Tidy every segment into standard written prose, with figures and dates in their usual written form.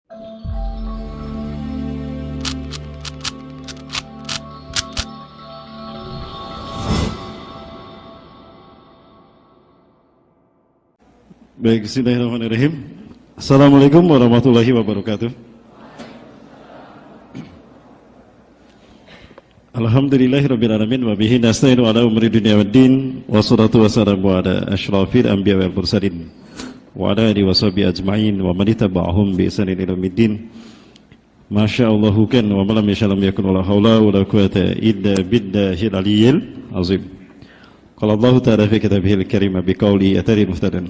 Baik, bismillahirrahmanirrahim. Assalamualaikum warahmatullahi wabarakatuh. Alhamdulillahirrabbilalamin. Wa bihi nasta'inu ala umri dunia waddin. Wassalatu wassalamu ala ashrafil anbiya wal mursalin wa ala alihi washabihi ajma'in wa man ittaba'ahum bi ihsanin ila yaumiddin. Masyaallahu kan wa malam yashalam yakun wala haula wala quwata illa billahil aliyyil azim. Qala Allah ta'ala fi kitabihil karim bi qawli atari muftadan.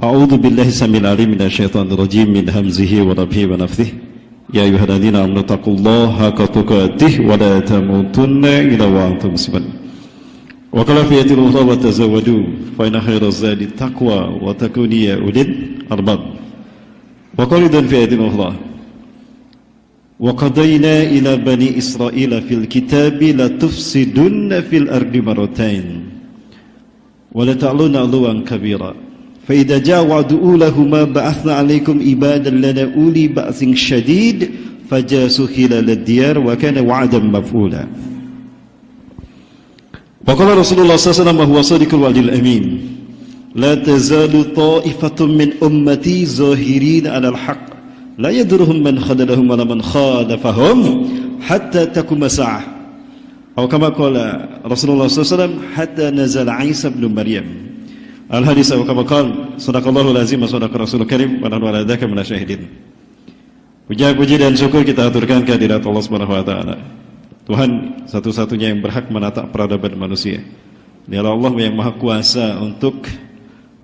A'udzu billahi samil alim minasyaitonir rajim min hamzihi wa nafthihi wa nafthihi. Ya ayyuhalladzina amanu taqullaha haqqa tuqatih wa la tamutunna illa wa antum muslimun. Wa qala fi ayatil ukhra wa tazawwadu fa inna khairaz zadi taqwa wa takunu ya ulil albab. Wa qala dan fi ayatil ukhra wa qadayna ila bani Israila fil kitabi la tufsidunna fil ardi marratain wa la ta'luna 'uluwan kabira. فإذا جاء وعد أولاهما بعثنا عليكم عبادا لنا أولي بأس شديد فجاسوا خلال الديار وكان وعدا مفعولا. وقال رسول الله صلى الله عليه وسلم وهو صادق الوعد الأمين لا تزال طائفة من أمتي ظاهرين على الحق لا يضرهم من خذلهم ولا من خالفهم حتى تقوم الساعة أو كما قال رسول الله صلى الله عليه وسلم حتى نزل عيسى بن مريم. Al-hadis wa kama qala sadaqallahu al-azim wa sadaqa rasulul karim wa nahnu ala dzaka minasyahidin. Puji dan syukur kita aturkan kehadirat Allah Subhanahu wa taala. Tuhan satu-satunya yang berhak menatap peradaban manusia. Dialah Allah yang Maha Kuasa untuk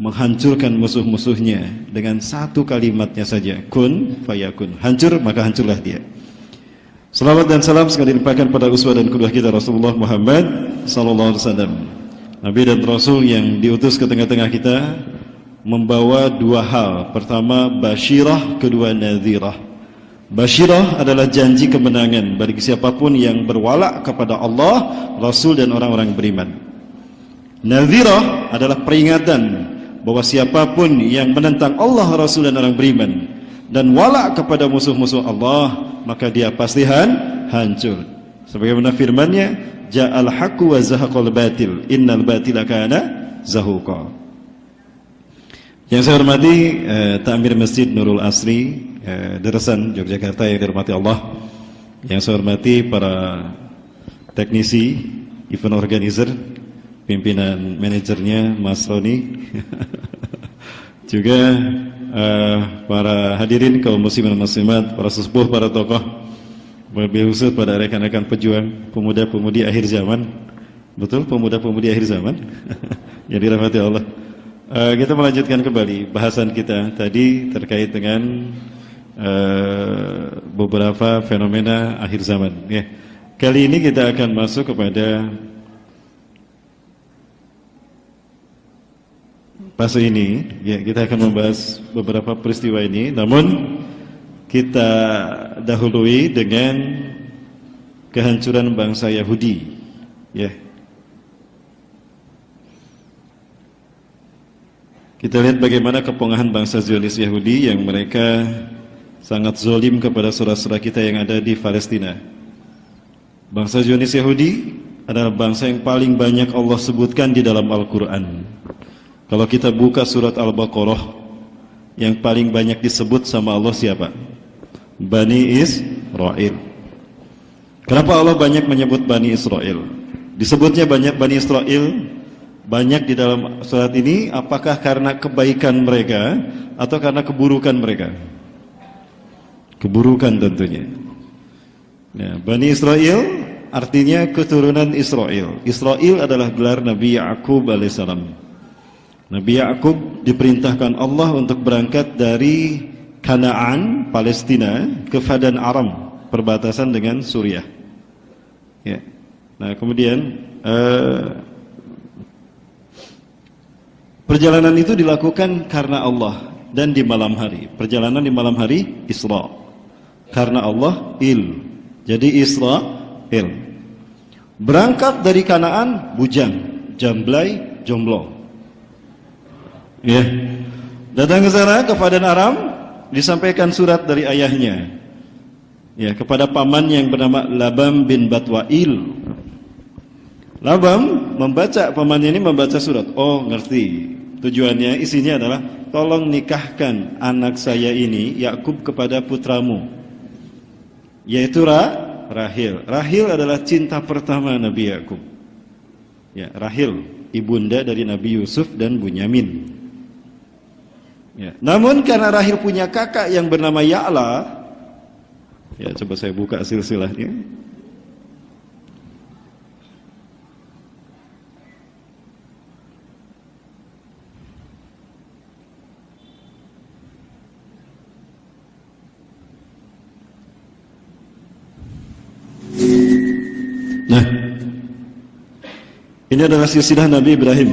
menghancurkan musuh-musuhnya dengan satu kalimatnya saja, kun fayakun. Hancur maka hancurlah dia. Salawat dan salam sekali limpahkan pada uswah dan qudwah kita Rasulullah Muhammad sallallahu alaihi wasallam. Nabi dan Rasul yang diutus ke tengah-tengah kita membawa dua hal. Pertama basyirah, kedua nadhirah. Basyirah adalah janji kemenangan bagi siapapun yang berwala kepada Allah, Rasul dan orang-orang beriman. Nadhirah adalah peringatan bahwa siapapun yang menentang Allah, Rasul dan orang beriman dan wala kepada musuh-musuh Allah, maka dia pasti hancur. Sebagaimana firman-Nya, ja'al haqqu wa zahaqal batil innal batila kana zahuqa. Yang saya hormati Ta'mir Masjid Nurul Asri Deresan Yogyakarta yang dihormati Allah. Yang saya hormati para teknisi, event organizer, pimpinan manajernya Mas Roni. Juga para hadirin kaum muslimin dan muslimat, para sesepuh, para tokoh, lebih khusus pada rekan-rekan pejuang pemuda-pemudi akhir zaman. Betul, pemuda-pemudi akhir zaman yang dirahmati Allah. Kita melanjutkan kembali bahasan kita tadi terkait dengan beberapa fenomena akhir zaman ya. Kali ini kita akan masuk kepada fase ini ya. Kita akan membahas beberapa peristiwa ini, namun kita dahului dengan kehancuran bangsa Yahudi ya. Kita lihat bagaimana kepungahan bangsa Zionis Yahudi yang mereka sangat zalim kepada saudara-saudara kita yang ada di Palestina. Bangsa Zionis Yahudi adalah bangsa yang paling banyak Allah sebutkan di dalam Al-Quran. Kalau kita buka surat Al-Baqarah, yang paling banyak disebut sama Allah siapa? Bani Israel. Kenapa Allah banyak menyebut Bani Israel? Disebutnya banyak Bani Israel banyak di dalam surat ini, apakah karena kebaikan mereka atau karena keburukan mereka? Keburukan tentunya. Nah, Bani Israel artinya keturunan Israel. Israel adalah gelar Nabi Ya'qub alaihissalam. Nabi Ya'qub diperintahkan Allah untuk berangkat dari Kanaan, Palestina ke Padan Aram, perbatasan dengan Suriah. Ya. Nah, kemudian perjalanan itu dilakukan karena Allah dan di malam hari. Perjalanan di malam hari Isra. Karena Allah Jadi Israel. Berangkat dari Kanaan bujang, jamblai, jomblo. Ya. Datang ke sana ke Padan Aram, disampaikan surat dari ayahnya ya kepada paman yang bernama Labam bin Batwail. Labam membaca, pamannya ini membaca surat. Oh, ngerti. Tujuannya, isinya adalah tolong nikahkan anak saya ini Yakub kepada putramu, yaitu Rahil. Rahil adalah cinta pertama Nabi Yakub. Ya, Rahil, ibunda dari Nabi Yusuf dan Bunyamin. Ya. Namun karena Rahil punya kakak yang bernama Ya'la, ya coba saya buka silsilahnya. Nah, ini adalah silsilah Nabi Ibrahim.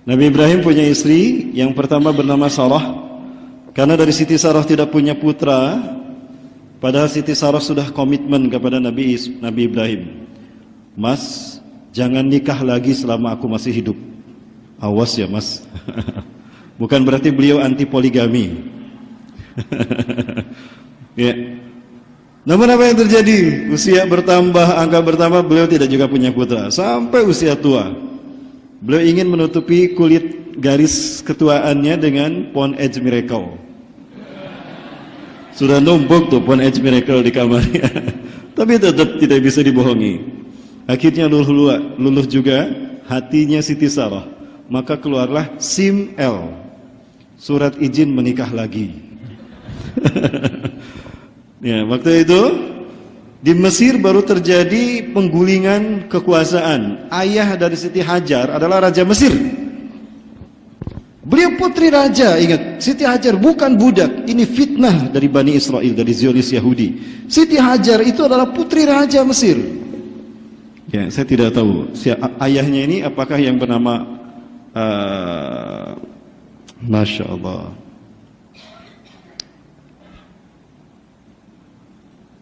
Nabi Ibrahim punya istri yang pertama bernama Sarah. Karena dari Siti Sarah tidak punya putra, padahal Siti Sarah sudah komitmen kepada Nabi Ibrahim. Mas, jangan nikah lagi selama aku masih hidup. Awas ya mas. Bukan berarti beliau anti poligami. Ya. Namun apa yang terjadi? Usia bertambah, angka bertambah, beliau tidak juga punya putra. Sampai usia tua, beliau ingin menutupi kulit garis ketuaannya dengan Pound Age Miracle. Sudah numpuk tuh Pound Age Miracle di kamarnya. Tapi tetap tidak bisa dibohongi. Akhirnya luluh juga hatinya Siti Sarah. Maka keluarlah Sim L, surat izin menikah lagi. Ya, waktu itu di Mesir baru terjadi penggulingan kekuasaan. Ayah dari Siti Hajar adalah Raja Mesir. Beliau putri raja, ingat, Siti Hajar bukan budak. Ini fitnah dari Bani Israel, dari Zionis Yahudi. Siti Hajar itu adalah putri raja Mesir. Ya, saya tidak tahu ayahnya ini apakah yang bernama Masya Allah,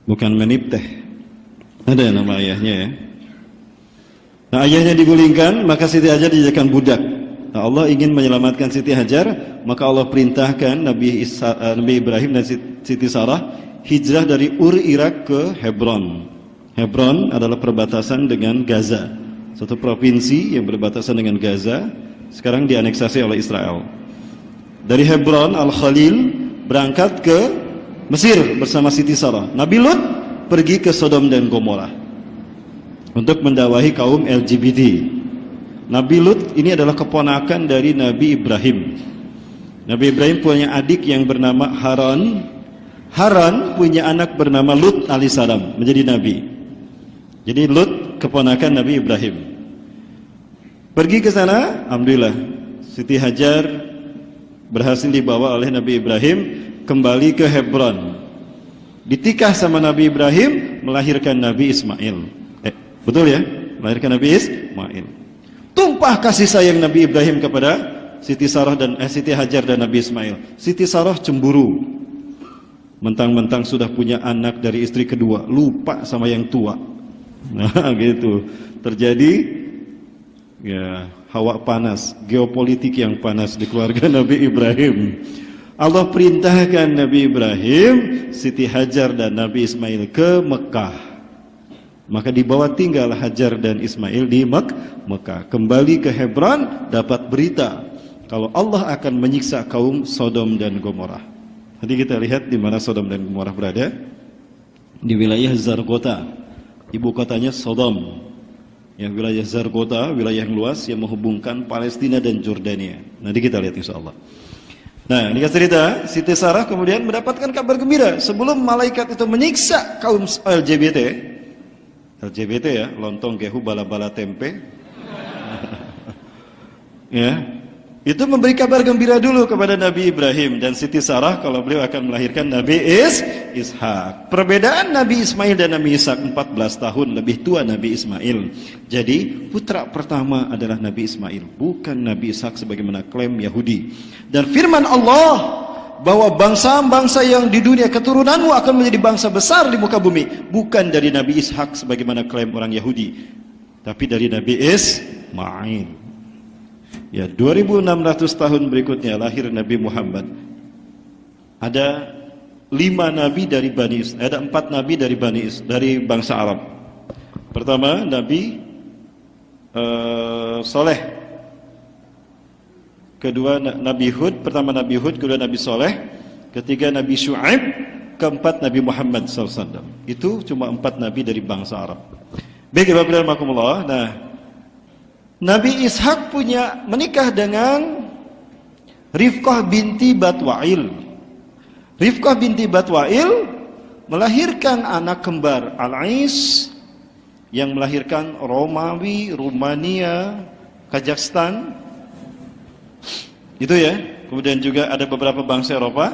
bukan Menipteh, ada nama ayahnya ya. Nah, ayahnya digulingkan, maka Siti Hajar dijadikan budak. Nah, Allah ingin menyelamatkan Siti Hajar, maka Allah perintahkan Nabi Ibrahim dan Siti Sarah hijrah dari Ur Irak ke Hebron. Hebron adalah perbatasan dengan Gaza, satu provinsi yang berbatasan dengan Gaza, sekarang dianeksasi oleh Israel. Dari Hebron, Al-Khalil berangkat ke Mesir bersama Siti Sarah. Nabi Lut pergi ke Sodom dan Gomora untuk mendakwahi kaum LGBT. Nabi Lut ini adalah keponakan dari Nabi Ibrahim. Nabi Ibrahim punya adik yang bernama Haran. Haran punya anak bernama Lut alaihissalam, menjadi nabi. Jadi Lut keponakan Nabi Ibrahim. Pergi ke sana, alhamdulillah Siti Hajar berhasil dibawa oleh Nabi Ibrahim kembali ke Hebron. Ditikah sama Nabi Ibrahim, melahirkan Nabi Ismail. Betul ya? Melahirkan Nabi Ismail. Tumpah kasih sayang Nabi Ibrahim kepada Siti Sarah dan Siti Hajar dan Nabi Ismail. Siti Sarah cemburu. Mentang-mentang sudah punya anak dari istri kedua, lupa sama yang tua. Nah, gitu. Terjadi ya hawa panas, geopolitik yang panas di keluarga Nabi Ibrahim. Allah perintahkan Nabi Ibrahim, Siti Hajar dan Nabi Ismail ke Mekah. Maka dibawa tinggal Hajar dan Ismail di Mekah. Kembali ke Hebron, dapat berita kalau Allah akan menyiksa kaum Sodom dan Gomorrah. Nanti kita lihat di mana Sodom dan Gomorrah berada. Di wilayah Zargota, ibu kotanya Sodom. Yang wilayah Zargota, wilayah yang luas yang menghubungkan Palestina dan Jordania. Nanti kita lihat insya Allah. Nah, ini cerita Siti Sarah kemudian mendapatkan kabar gembira sebelum malaikat itu menyiksa kaum LGBT. LGBT ya, lontong gehu bala-bala tempe. Ya, itu memberi kabar gembira dulu kepada Nabi Ibrahim dan Siti Sarah kalau beliau akan melahirkan Nabi Ishak. Perbedaan Nabi Ismail dan Nabi Ishak 14 tahun lebih tua Nabi Ismail. Jadi putra pertama adalah Nabi Ismail, bukan Nabi Ishak sebagaimana klaim Yahudi. Dan firman Allah bahwa bangsa-bangsa yang di dunia keturunanmu akan menjadi bangsa besar di muka bumi, bukan dari Nabi Ishak sebagaimana klaim orang Yahudi, tapi dari Nabi Ismail. Ya, 2600 tahun berikutnya lahir Nabi Muhammad. Ada 5 nabi dari ada 4 nabi dari bangsa Arab. Pertama Nabi Soleh, kedua Nabi Hud, pertama Nabi Hud, kedua Nabi Soleh, ketiga Nabi Syu'aib, keempat Nabi Muhammad SAW. Itu cuma 4 nabi dari bangsa Arab. Baik, Alhamdulillah. Nah, Nabi Ishak menikah dengan Rifqah binti Batwail. Rifqah binti Batwail melahirkan anak kembar Al-Ais, yang melahirkan Romawi, Rumania, Kazakhstan. Itu ya. Kemudian juga ada beberapa bangsa Eropa,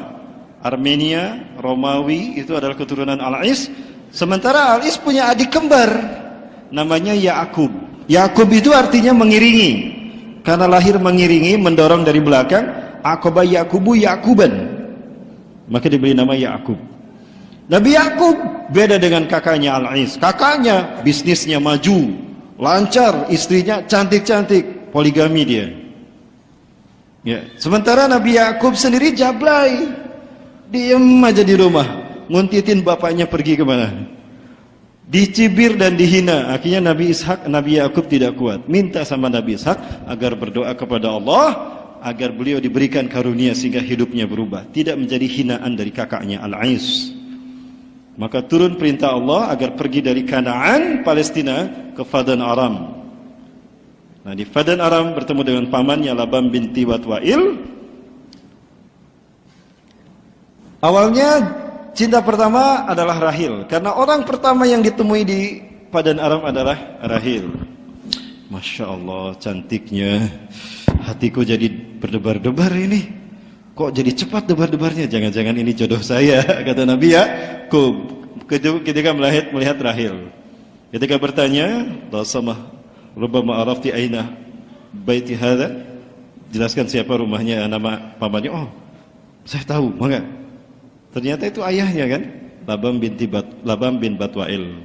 Armenia, Romawi, itu adalah keturunan Al-Ais. Sementara Al-Ais punya adik kembar namanya Yakub. Yakub itu artinya mengiringi. Karena lahir mengiringi, mendorong dari belakang, Aqaba Yakubu Yakuban. Maka diberi nama Yakub. Nabi Yakub beda dengan kakaknya Al-Ais. Kakaknya bisnisnya maju, lancar, istrinya cantik-cantik, poligami dia. Ya, sementara Nabi Yakub sendiri jablay, diem aja di rumah, nguntitin bapaknya pergi kemana, dicibir dan dihina. Akhirnya Nabi Yakub tidak kuat, minta sama Nabi Ishak agar berdoa kepada Allah agar beliau diberikan karunia sehingga hidupnya berubah, tidak menjadi hinaan dari kakaknya Al-Ais. Maka turun perintah Allah agar pergi dari Kanaan, Palestina, ke Padan Aram. Nah, di Padan Aram bertemu dengan pamannya Labam binti Batwail. Awalnya cinta pertama adalah Rahil, karena orang pertama yang ditemui di Padan Aram adalah Rahil. Masya Allah, cantiknya. Hatiku jadi berdebar-debar ini. Kok jadi cepat debar-debarnya? Jangan-jangan ini jodoh saya, kata Nabi Yakub ketika melihat Rahil. Ketika bertanya, "Rubbama arafti aina baiti hadza?" Jelaskan siapa rumahnya, nama pamannya. Oh, saya tahu, mangga. Ternyata itu ayahnya kan, Labam bin Batwail.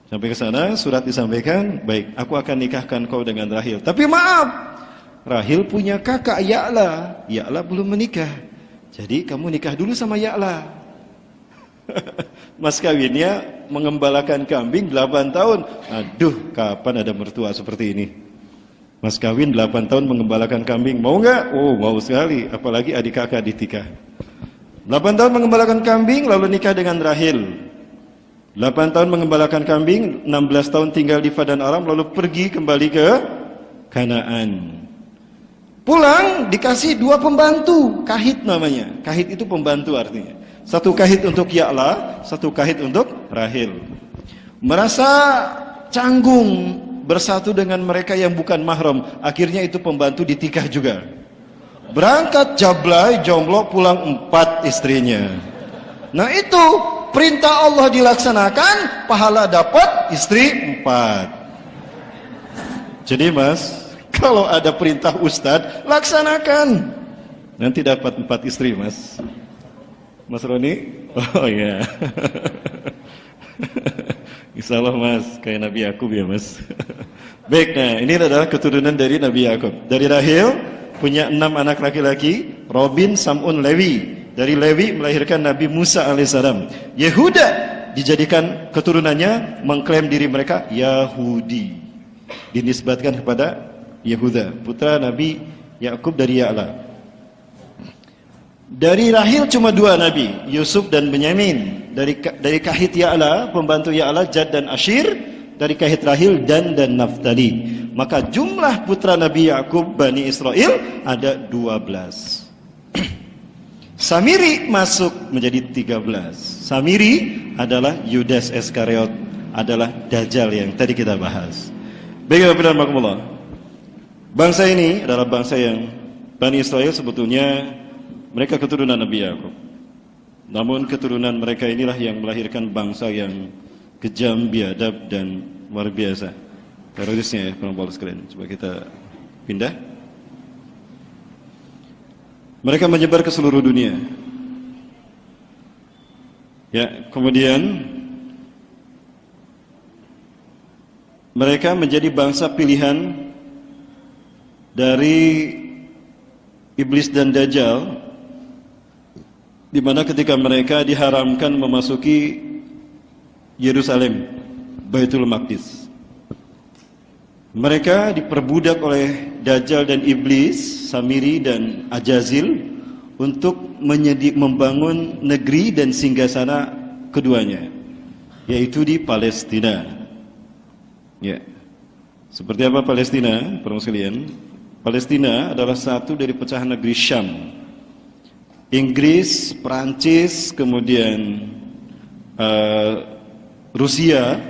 Sampai ke sana, surat disampaikan, "Baik, aku akan nikahkan kau dengan Rahil. Tapi maaf, Rahil punya kakak Ya'la. Ya'la belum menikah. Jadi kamu nikah dulu sama Ya'la." Mas kawinnya mengembalakan kambing 8 tahun. Aduh, kapan ada mertua seperti ini? Mas kawin 8 tahun mengembalakan kambing. Mau nggak? Oh, mau sekali. Apalagi adik kakak ditikah. 8 tahun mengembalakan kambing, lalu nikah dengan Rahil. 8 tahun mengembalakan kambing, 16 tahun tinggal di Padan Aram, lalu pergi kembali ke Kanaan. Pulang dikasih 2 pembantu, kahit namanya. Kahit itu pembantu artinya. 1 kahit untuk Ya'la, 1 kahit untuk Rahil. Merasa canggung bersatu dengan mereka yang bukan mahram. Akhirnya itu pembantu ditikah juga. Berangkat jablay, jomblo, pulang 4 istrinya. Nah itu perintah Allah dilaksanakan, pahala dapat, istri 4. Jadi mas, kalau ada perintah Ustadz, laksanakan. Nanti dapat 4 istri, mas. Mas Roni? Oh iya. Insya Allah mas, kayak Nabi Yakub ya mas. Baik, nah ini adalah keturunan dari Nabi Yakub. Dari Rahil, punya 6 anak laki-laki, Robin, Sam'un, Lewi. Dari Lewi melahirkan Nabi Musa alaihissalam. Yehuda dijadikan keturunannya, mengklaim diri mereka Yahudi. Dinisbatkan kepada Yehuda, putra Nabi Yakub dari Ya'la. Dari Rahil cuma 2 nabi, Yusuf dan Benyamin. Dari kahit Ya'la, pembantu Ya'la, Jad dan Ashir. Dari kahit Rahil, Dan dan Naftali. Maka jumlah putra Nabi Yakub Bani Israel ada 12. Samiri masuk menjadi 13. Samiri adalah Yudas Iskariot, adalah Dajjal yang tadi kita bahas. Baiklah, Bismillah. Bangsa ini adalah bangsa yang Bani Israel sebetulnya mereka keturunan Nabi Yakub. Namun keturunan mereka inilah yang melahirkan bangsa yang kejam, biadab dan luar biasa. Terorisnya ya, penumpang sekalian. Coba kita pindah. Mereka menyebar ke seluruh dunia. Ya, kemudian mereka menjadi bangsa pilihan dari iblis dan Dajjal di mana ketika mereka diharamkan memasuki Yerusalem, Baitul Maqdis. Mereka diperbudak oleh Dajjal dan Iblis, Samiri dan Ajazil untuk membangun negeri dan singgasana keduanya, yaitu di Palestina. Ya. Seperti apa Palestina, para sekalian? Palestina adalah satu dari pecahan negeri Syam. Inggris, Perancis, kemudian Rusia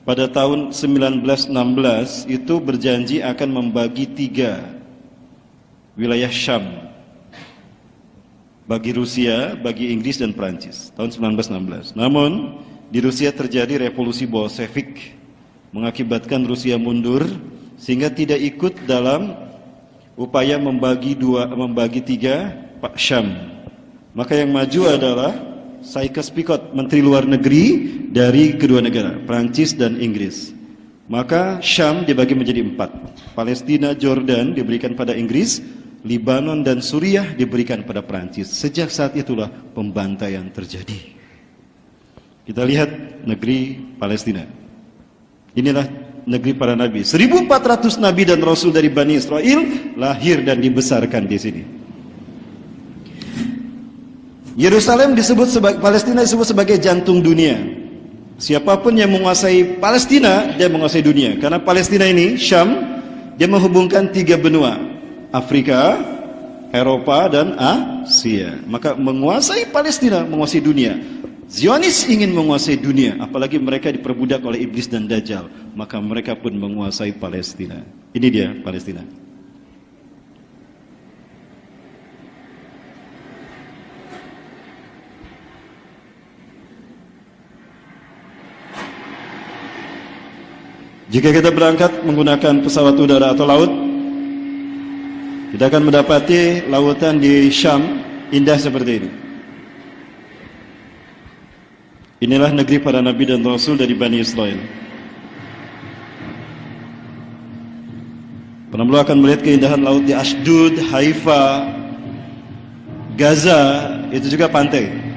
pada tahun 1916 itu berjanji akan membagi 3 wilayah Syam bagi Rusia, bagi Inggris dan Perancis tahun 1916. Namun di Rusia terjadi revolusi Bolshevik mengakibatkan Rusia mundur sehingga tidak ikut dalam upaya membagi 3 Syam. Maka yang maju adalah Sykes-Picot, Menteri Luar Negeri dari kedua negara, Prancis dan Inggris. Maka Syam dibagi menjadi 4. Palestina, Jordan diberikan pada Inggris, Libanon dan Suriah diberikan pada Prancis. Sejak saat itulah pembantaian terjadi. Kita lihat negeri Palestina. Inilah negeri para nabi. 1400 nabi dan rasul dari Bani Israel lahir dan dibesarkan di sini. Yerusalem disebut sebagai, Palestina disebut sebagai jantung dunia. Siapapun yang menguasai Palestina, dia menguasai dunia. Karena Palestina ini, Syam, dia menghubungkan 3 benua, Afrika, Eropa dan Asia. Maka menguasai Palestina, menguasai dunia. Zionis ingin menguasai dunia, apalagi mereka diperbudak oleh iblis dan dajjal. Maka mereka pun menguasai Palestina. Ini dia Palestina. Jika kita berangkat menggunakan pesawat udara atau laut, kita akan mendapati lautan di Syam indah seperti ini. Inilah negeri para nabi dan rasul dari Bani Israel. Penampil akan melihat keindahan laut di Ashdod, Haifa, Gaza, itu juga pantai.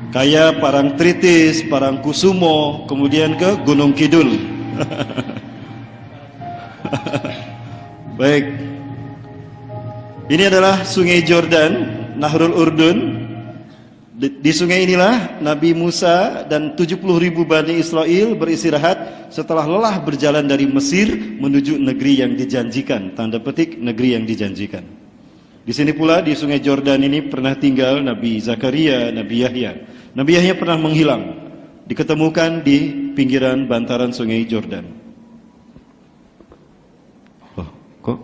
Kayak Parangtritis, Parangkusumo, kemudian ke Gunung Kidul. Baik. Ini adalah Sungai Jordan, Nahrul Urdun. Di sungai inilah Nabi Musa dan 70.000 Bani Israel beristirahat setelah lelah berjalan dari Mesir menuju negeri yang dijanjikan. Tanda petik, negeri yang dijanjikan. Di sini pula di Sungai Jordan ini pernah tinggal Nabi Zakaria, Nabi Yahya. Nabi Yahya pernah menghilang, diketemukan di pinggiran bantaran Sungai Jordan. Oh, kok?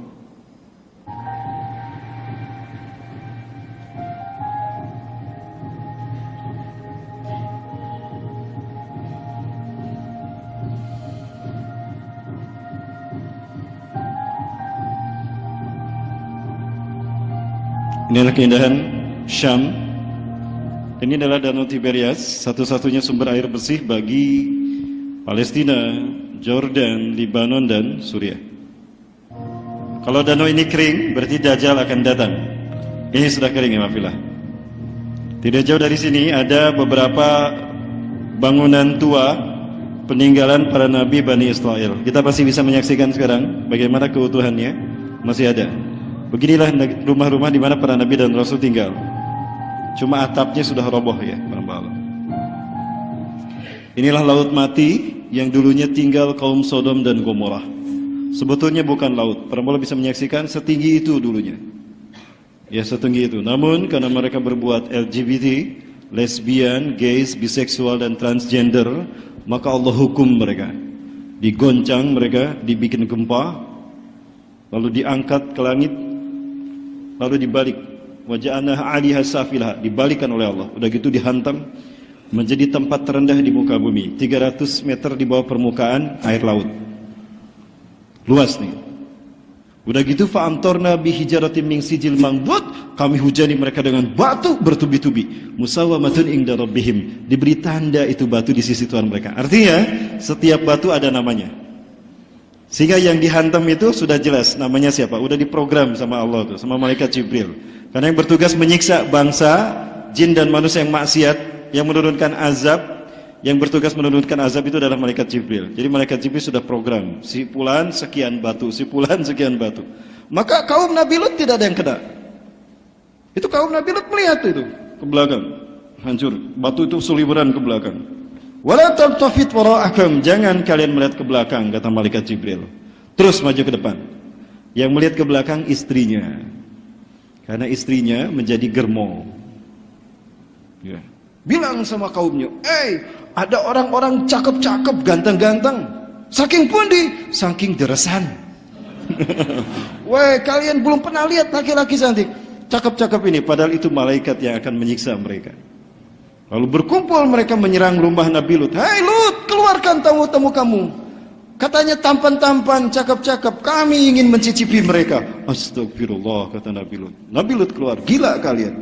Inilah keindahan Syam. Ini adalah Danau Tiberias, satu-satunya sumber air bersih bagi Palestina, Jordan, Libanon dan Suriah. Kalau danau ini kering, berarti Dajjal akan datang. Ini sudah kering ya Mafilah. Tidak jauh dari sini ada beberapa bangunan tua peninggalan para nabi Bani Israel. Kita pasti bisa menyaksikan sekarang bagaimana keutuhannya. Masih ada. Beginilah rumah-rumah di mana para nabi dan rasul tinggal. Cuma atapnya sudah roboh ya, Allah. Inilah laut mati yang dulunya tinggal kaum Sodom dan Gomorrah. Sebetulnya bukan laut. Para Allah bisa menyaksikan setinggi itu dulunya. Ya, setinggi itu. Namun karena mereka berbuat LGBT, lesbian, gays, biseksual dan transgender, maka Allah hukum mereka. Digoncang mereka, dibikin gempa, lalu diangkat ke langit, lalu dibalik. Waja'anah 'aliha safilah, dibalikan oleh Allah. Udah gitu dihantam menjadi tempat terendah di muka bumi, 300 meter di bawah permukaan air laut. Luas nih. Udah gitu fa'amtorna bihijaratin min sijil mangdud, kami hujani mereka dengan batu bertubi-tubi. Musawamatun inda rabbihim, diberi tanda itu batu di sisi Tuhan mereka. Artinya setiap batu ada namanya. Sehingga yang dihantam itu sudah jelas namanya siapa, udah diprogram sama Allah tuh, sama malaikat Jibril. Karena yang bertugas menyiksa bangsa jin dan manusia yang maksiat, yang menurunkan azab, yang bertugas menurunkan azab itu adalah malaikat Jibril. Jadi malaikat Jibril sudah program, si fulan sekian batu, si fulan sekian batu. Maka kaum Nabi Lut tidak ada yang kena. Itu kaum Nabi Lut melihat itu ke belakang, hancur. Batu itu suliberan ke belakang. Wala taltafit wara'akum, jangan kalian melihat ke belakang, kata malaikat Jibril. Terus maju ke depan. Yang melihat ke belakang istrinya. Karena istrinya menjadi germo. Ya. Bilang sama kaumnya, ada orang-orang cakep-cakep, ganteng-ganteng. Saking pundi, saking deresan. Weh, kalian belum pernah lihat laki-laki cantik, cakep-cakep ini. Padahal itu malaikat yang akan menyiksa mereka. Lalu berkumpul mereka menyerang rumah Nabi Lut. Hai Lut, keluarkan tamu-tamu kamu. Katanya tampan-tampan, cakep-cakep. Kami ingin mencicipi mereka. Astagfirullah, kata Nabi Lut. Nabi Lut keluar, gila kalian.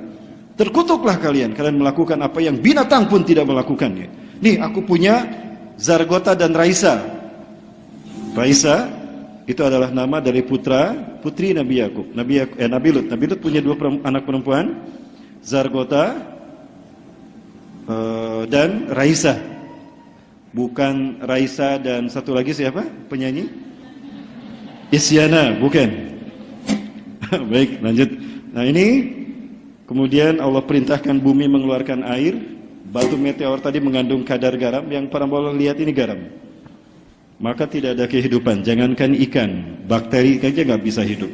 Terkutuklah kalian melakukan apa yang binatang pun tidak melakukannya. Nih, aku punya Zargota dan Raisa. Raisa itu adalah nama dari putri Nabi Yakub. Nabi Lut. Nabi Lut punya dua anak perempuan, Zargota dan Raisa. Bukan Raisa dan satu lagi siapa? Penyanyi? Isyana, bukan. Baik, lanjut. Nah ini kemudian Allah perintahkan bumi mengeluarkan air. Batu meteor tadi mengandung kadar garam. Yang para bola lihat ini garam. Maka tidak ada kehidupan. Jangankan ikan, bakteri saja nggak bisa hidup.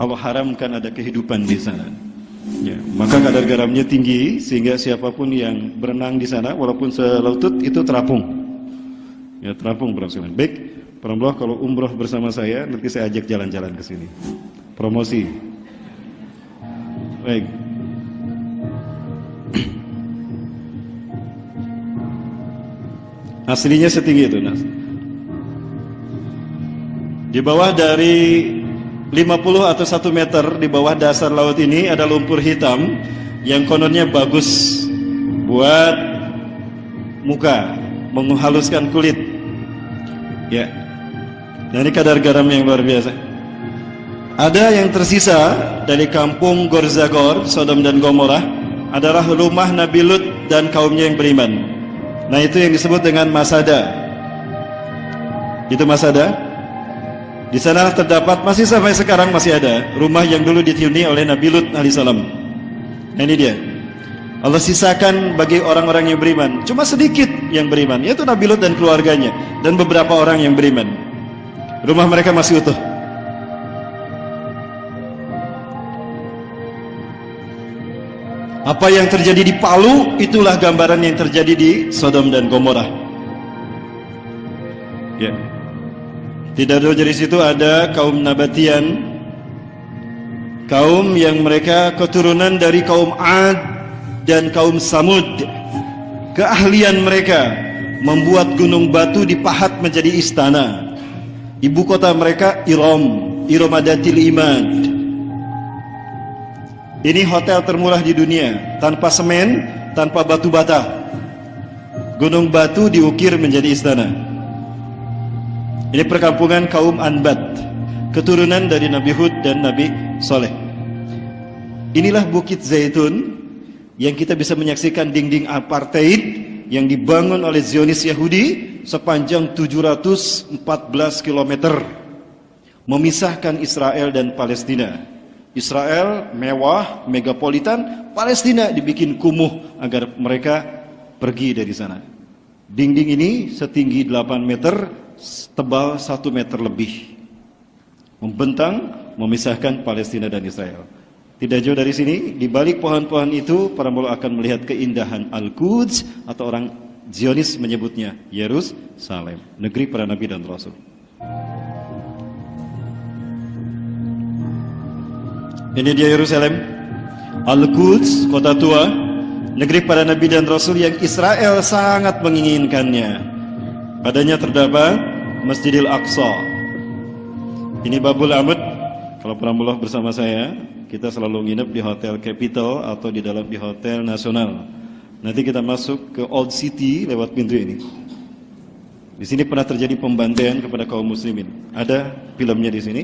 Allah haramkan ada kehidupan di sana. Ya, maka kadar garamnya tinggi sehingga siapapun yang berenang di sana walaupun selutut itu terapung. Ya, terapung berangsulan. Baik, Alhamdulillah kalau umroh bersama saya nanti saya ajak jalan-jalan ke sini. Promosi. Baik. Aslinya setinggi itu, Nas. Di bawah dari 50 atau 1 meter di bawah dasar laut ini ada lumpur hitam yang kononnya bagus buat muka, menghaluskan kulit. Ya. Nah, ini kadar garam yang luar biasa. Ada yang tersisa dari kampung Gorzagor, Sodom dan Gomorrah adalah rumah Nabi Lut dan kaumnya yang beriman. Nah, itu yang disebut dengan Masada. Itu Masada. Di sana terdapat, masih sampai sekarang masih ada rumah yang dulu dihuni oleh Nabi Lut alaihissalam. Nah, ini dia. Allah sisakan bagi orang-orang yang beriman. Cuma sedikit yang beriman, yaitu Nabi Lut dan keluarganya dan beberapa orang yang beriman. Rumah mereka masih utuh. Apa yang terjadi di Palu, itulah gambaran yang terjadi di Sodom dan Gomorrah. Ya. Tidak jauh dari situ ada kaum Nabatian, kaum yang mereka keturunan dari kaum Ad dan kaum Samud. Keahlian mereka membuat gunung batu dipahat menjadi istana. Ibu kota mereka Iromadatil Imad. Ini hotel termurah di dunia, tanpa semen, tanpa batu bata. Gunung batu diukir menjadi istana. Ini perkampungan kaum Anbat, keturunan dari Nabi Hud dan Nabi Soleh. Inilah Bukit Zaitun yang kita bisa menyaksikan dinding apartheid yang dibangun oleh Zionis Yahudi sepanjang 714 km, memisahkan Israel dan Palestina. Israel mewah, megapolitan, Palestina dibikin kumuh agar mereka pergi dari sana. Dinding ini setinggi 8 meter, tebal 1 meter lebih, membentang memisahkan Palestina dan Israel. Tidak jauh dari sini, di balik pohon-pohon itu para mulut akan melihat keindahan Al-Quds, atau orang Zionis menyebutnya Yerusalem, negeri para nabi dan rasul. Ini dia Yerusalem, Al-Quds, kota tua, negeri para nabi dan rasul yang Israel sangat menginginkannya. Padanya terdapat Masjidil Aqsa. Ini Babul Amud. Kalau Pramullah bersama saya, kita selalu nginep di Hotel Capital atau di Hotel Nasional. Nanti kita masuk ke Old City lewat pintu ini. Di sini pernah terjadi pembantaian kepada kaum muslimin. Ada filmnya di sini.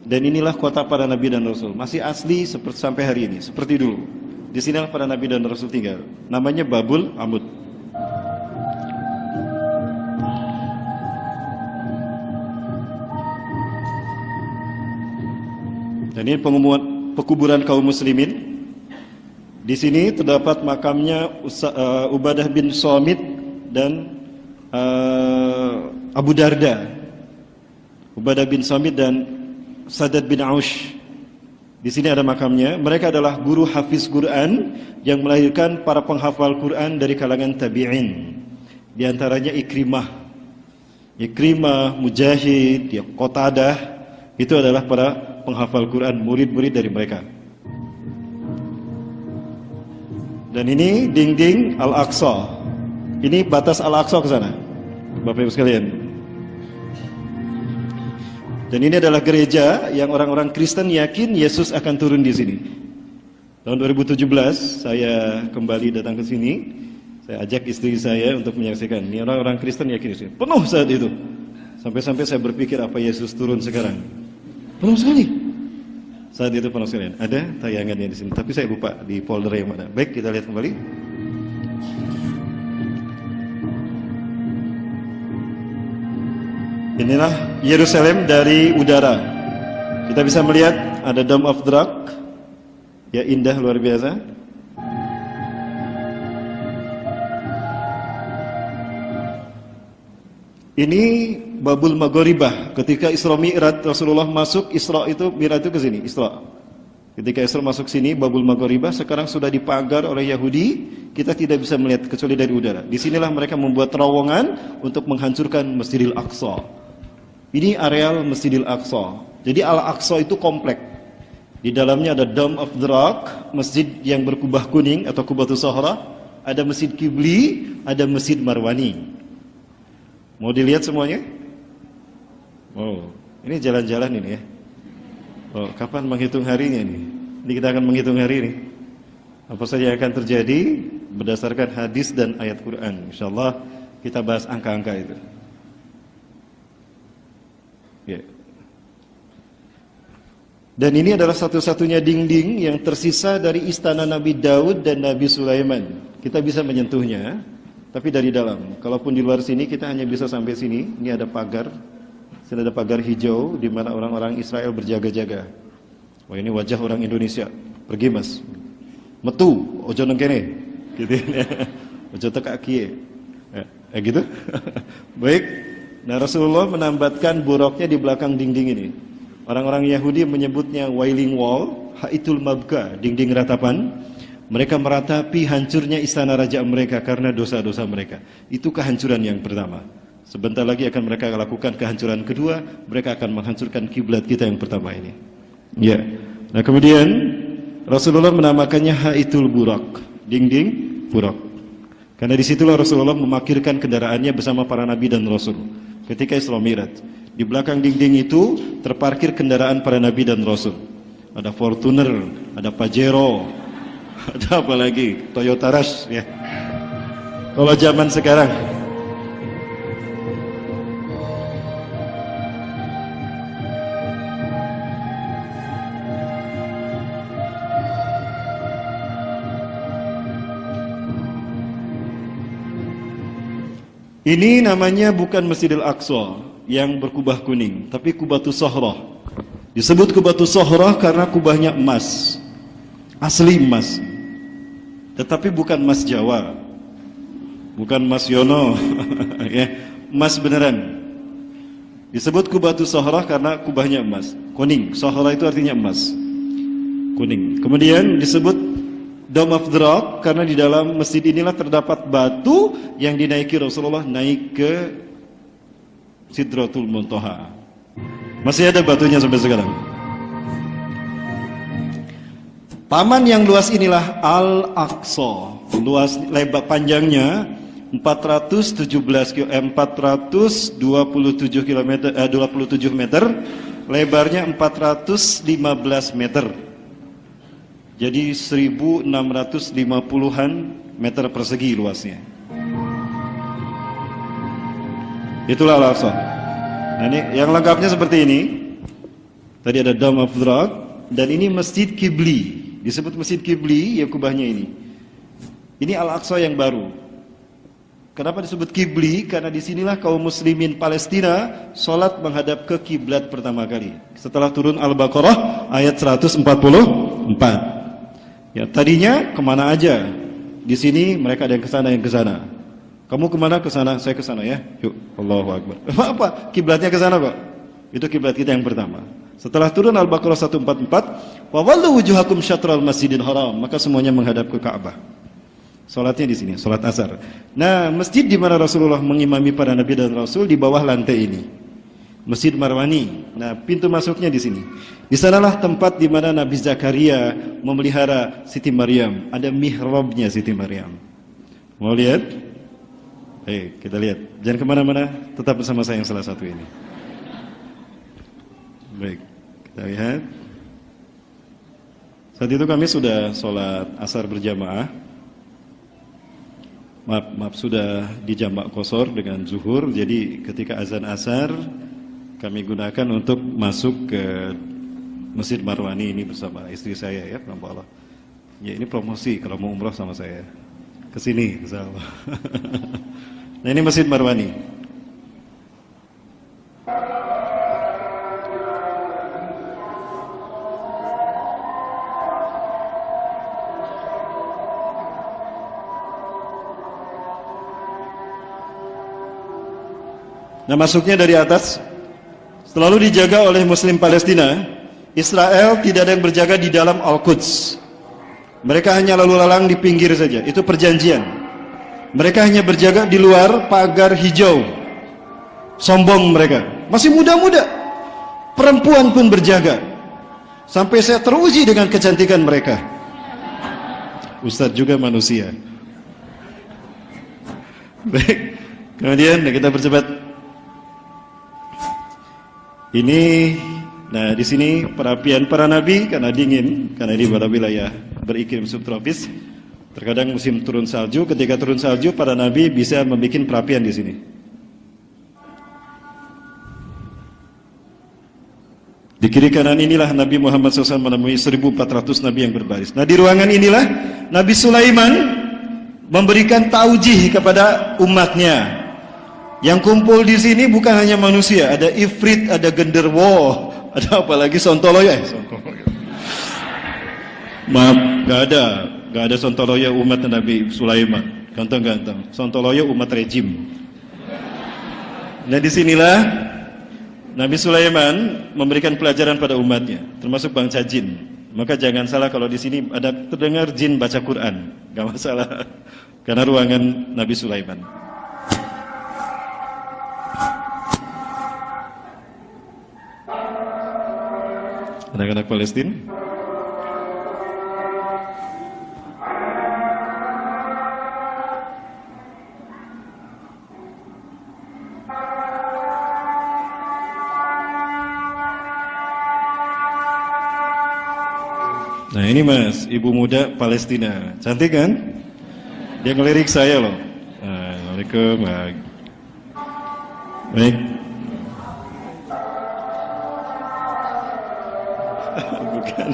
Dan inilah kota para nabi dan rasul. Masih asli seperti sampai hari ini, seperti dulu. Di sinilah para nabi dan rasul tinggal. Namanya Babul Amud. Dan ini pekuburan kaum muslimin. Di sini terdapat makamnya Ubadah bin Samit dan Abu Darda. Ubadah bin Samit dan Sadad bin Aush. Di sini ada makamnya. Mereka adalah guru hafiz Quran yang melahirkan para penghafal Quran dari kalangan tabi'in. Di antaranya Ikrimah, Mujahid, Qatadah. Itu adalah para penghafal Quran, murid-murid dari mereka. Dan ini dinding Al-Aqsa. Ini batas Al-Aqsa ke sana, Bapak Ibu sekalian. Dan ini adalah gereja yang orang-orang Kristen yakin Yesus akan turun di sini. Tahun 2017 saya kembali datang ke sini. Saya ajak istri saya untuk menyaksikan. Ini orang-orang Kristen yakin di sini. Penuh saat itu. Sampai-sampai saya berpikir apa Yesus turun sekarang. Penuh sekali. Saat itu penuh sekali. Ada tayangannya di sini. Tapi saya lupa di folder yang mana. Baik, kita lihat kembali. Inilah Yerusalem dari udara. Kita bisa melihat ada Dome of the Rock. Ya, indah luar biasa. Ini Babul Maghribah. Ketika Isra Mi'raj Rasulullah masuk, Isra itu Mi'raj itu ke sini, Isra. Ketika Isra masuk sini Babul Maghribah, sekarang sudah dipagar oleh Yahudi. Kita tidak bisa melihat kecuali dari udara. Disinilah mereka membuat terowongan untuk menghancurkan Masjidil Aqsa. Ini areal Masjidil Aqsa. Jadi Al-Aqsa itu komplek. Di dalamnya ada Dome of the Rock, masjid yang berkubah kuning atau Qubatus Sahra, ada Masjid Qibli, ada Masjid Marwani. Mau dilihat semuanya? Oh, ini jalan-jalan ini ya. Oh, kapan menghitung harinya nih? Ini kita akan menghitung hari ini. Apa saja yang akan terjadi berdasarkan hadis dan ayat Quran. Insyaallah kita bahas angka-angka itu. Ya. Dan ini adalah satu-satunya dinding yang tersisa dari istana Nabi Daud dan Nabi Sulaiman. Kita bisa menyentuhnya, tapi dari dalam. Kalaupun di luar sini kita hanya bisa sampai sini. Ini ada pagar. Sini ada pagar hijau di mana orang-orang Israel berjaga-jaga. Wah, ini wajah orang Indonesia. Pergi Mas. Metu, ojo nang kene. Gitu ya. Ojo teka kiye. Gitu. Baik. Nah, Rasulullah menambatkan buruknya di belakang dinding ini. Orang-orang Yahudi menyebutnya Wailing Wall, Haitul Mabka, dinding ratapan. Mereka meratapi hancurnya istana raja mereka karena dosa-dosa mereka. Itu kehancuran yang pertama. Sebentar lagi akan mereka lakukan kehancuran kedua. Mereka akan menghancurkan kiblat kita yang pertama ini. Ya. Nah, kemudian Rasulullah menamakannya Haitul Burak, dinding Burak. Karena disitulah Rasulullah memakirkan kendaraannya bersama para nabi dan rasul. Ketika Isra Mi'raj, di belakang dinding itu terparkir kendaraan para nabi dan rasul. Ada Fortuner, ada Pajero, ada apa lagi? Toyota Rush ya. Kalau zaman sekarang. Ini namanya bukan Masjidil Aqsa yang berkubah kuning, tapi Qubatus Sahra. Disebut Qubatus Sahra karena kubahnya emas, asli emas. Tetapi bukan emas Jawa, bukan emas Yono, ya, emas beneran. Disebut Qubatus Sahra karena kubahnya emas, kuning. Sahra itu artinya emas, kuning. Kemudian disebut Dome of the Rock karena di dalam masjid inilah terdapat batu yang dinaiki Rasulullah naik ke Sidratul Muntaha. Masih ada batunya sampai sekarang. Taman yang luas inilah Al-Aqsa. Luas lebar panjangnya 427 km, 27 meter, lebarnya 415 meter. Jadi 1650-an meter persegi luasnya. Itulah Al-Aqsa. Nah, ini yang lengkapnya seperti ini. Tadi ada Dome of the Rock, dan ini Masjid Kibli. Disebut Masjid Kibli, ya kubahnya ini. Ini Al-Aqsa yang baru. Kenapa disebut Kibli? Karena disinilah kaum muslimin Palestina sholat menghadap ke kiblat pertama kali. Setelah turun Al-Baqarah ayat 144. Ya, tadinya kemana aja? Di sini mereka ada yang ke sana, yang ke sana. Kamu kemana? Ke sana, saya ke sana ya. Yuk, Allahu Akbar. Apa? Kiblatnya ke sana kok. Itu kiblat kita yang pertama. Setelah turun Al-Baqarah 144, wa wallu wujuhakum syatral masjidil haram, maka semuanya menghadap ke Ka'bah. Salatnya di sini, salat asar. Nah, masjid di mana Rasulullah mengimami para nabi dan rasul di bawah lantai ini. Masjid Marwani. Nah, pintu masuknya di sini. Di sanalah tempat di mana Nabi Zakaria memelihara Siti Maryam. Ada mihrabnya Siti Maryam. Mau lihat? Kita lihat. Jangan kemana-mana, tetap bersama saya yang salah satu ini. Baik, kita lihat. Saat itu kami sudah sholat asar berjamaah. Maaf, sudah dijamak qashar dengan zuhur. Jadi ketika azan asar, kami gunakan untuk masuk ke Masjid Marwani ini bersama istri saya ya, Allah. Ya, ini promosi kalau mau umrah sama saya. Kesini, insyaallah. Nah, ini Masjid Marwani. Nah, masuknya dari atas selalu dijaga oleh Muslim Palestina. Israel tidak ada yang berjaga di dalam Al-Quds. Mereka hanya lalu lalang di pinggir saja. Itu perjanjian. Mereka hanya berjaga di luar pagar hijau. Sombong mereka. Masih muda-muda. Perempuan pun berjaga. Sampai saya teruji dengan kecantikan mereka. Ustadz juga manusia. Baik. Kemudian kita percepat. Ini, nah di sini perapian para nabi karena dingin, karena ini pada wilayah beriklim subtropis. Terkadang musim turun salju, ketika turun salju para nabi bisa membuat perapian di sini. Di kiri kanan inilah Nabi Muhammad SAW menemui 1400 nabi yang berbaris. Nah, di ruangan inilah Nabi Sulaiman memberikan taujih kepada umatnya. Yang kumpul di sini bukan hanya manusia, ada ifrit, ada genderwo, ada apalagi sontoloyo. Maaf, gak ada sontoloyo umat Nabi Sulaiman. Ganteng-ganteng. Sontoloyo umat rejim. Nah, disinilah Nabi Sulaiman memberikan pelajaran pada umatnya, termasuk bangsa jin. Maka jangan salah kalau di sini ada terdengar jin baca Quran, gak masalah, karena ruangan Nabi Sulaiman. Anak-anak Palestina. Nah, ini Mas, ibu muda Palestina. Cantik kan? Dia ngelirik saya loh. Assalamualaikum. Baik. Bukan.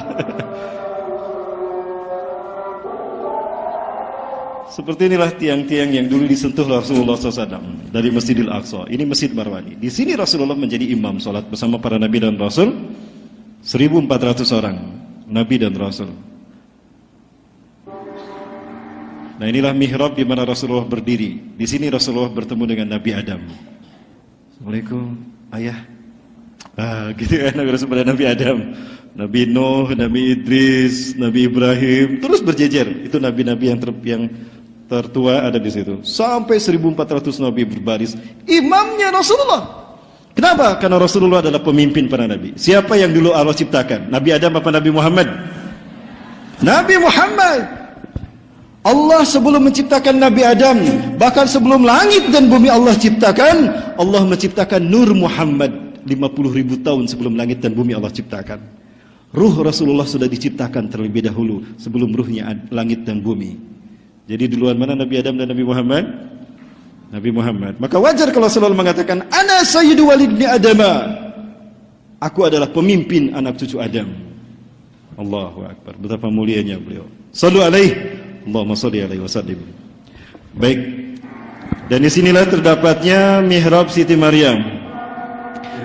Seperti inilah tiang-tiang yang dulu disentuh Rasulullah SAW dari Masjidil Aqsa. Ini Masjid Marwani. Di sini Rasulullah menjadi imam sholat bersama para nabi dan rasul. 1400 orang nabi dan rasul. Nah, inilah mihrab di mana Rasulullah berdiri. Di sini Rasulullah bertemu dengan Nabi Adam. Assalamualaikum, ayah. Gitu kan, Nabi Adam. Nabi Nuh, Nabi Idris, Nabi Ibrahim, terus berjejer. Itu nabi-nabi yang tertua ada di situ. Sampai 1400 nabi berbaris. Imamnya Rasulullah. Kenapa? Karena Rasulullah adalah pemimpin para nabi. Siapa yang dulu Allah ciptakan? Nabi Adam apa Nabi Muhammad? Nabi Muhammad. Allah sebelum menciptakan Nabi Adam, bahkan sebelum langit dan bumi Allah ciptakan, Allah menciptakan Nur Muhammad 50.000 tahun sebelum langit dan bumi Allah ciptakan. Ruh Rasulullah sudah diciptakan terlebih dahulu sebelum ruhnya langit dan bumi. Jadi duluan mana Nabi Adam dan Nabi Muhammad? Nabi Muhammad. Maka wajar kalau Rasulullah mengatakan ana sayyidu walidni Adama. Aku adalah pemimpin anak cucu Adam. Allahu Akbar. Betapa mulianya beliau. Sallu alaihi. Allahumma salli alaihi wasallim. Baik. Dan di sinilah terdapatnya mihrab Siti Maryam.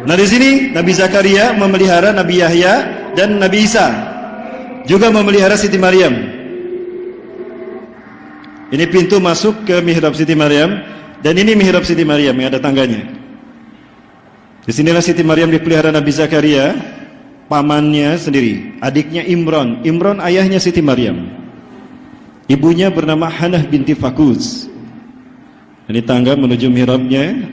Nah di sini Nabi Zakaria memelihara Nabi Yahya dan Nabi Isa juga memelihara Siti Maryam. Ini pintu masuk ke mihrab Siti Maryam, dan ini mihrab Siti Maryam yang ada tangganya. Di sinilah Siti Maryam dipelihara Nabi Zakaria, pamannya sendiri, adiknya Imran. Imran ayahnya Siti Maryam. Ibunya bernama Hanah binti Fakuz. Ini tangga menuju mihrabnya,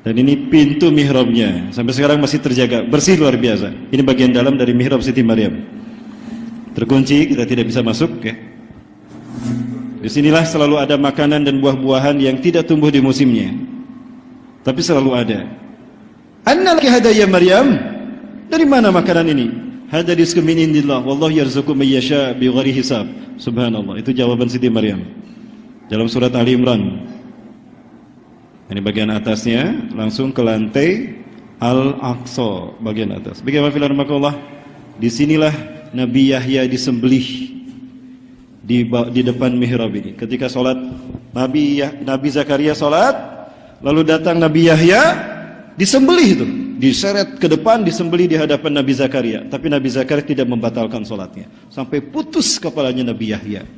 dan ini pintu mihrabnya. Sampai sekarang masih terjaga, bersih luar biasa. Ini bagian dalam dari mihrab Siti Maryam. Terkunci, kita tidak bisa masuk ya. Di sinilah selalu ada makanan dan buah-buahan yang tidak tumbuh di musimnya, tapi selalu ada. Anna laki hada ya Maryam? Dari mana makanan ini? Hada rizqun min indillah, wallahu yarzuqu man yasha bighairi hisab. Subhanallah, itu jawaban Siti Maryam dalam surat Ali Imran. Ini bagian atasnya langsung ke lantai Al-Aqsa bagian atas. Bagaimana firman Allah? Di sinilah Nabi Yahya disembelih di depan mihrab ini. Ketika sholat Nabi Zakaria sholat, lalu datang Nabi Yahya, disembelih itu, diseret ke depan, disembelih di hadapan Nabi Zakaria. Tapi Nabi Zakaria tidak membatalkan sholatnya, sampai putus kepalanya Nabi Yahya.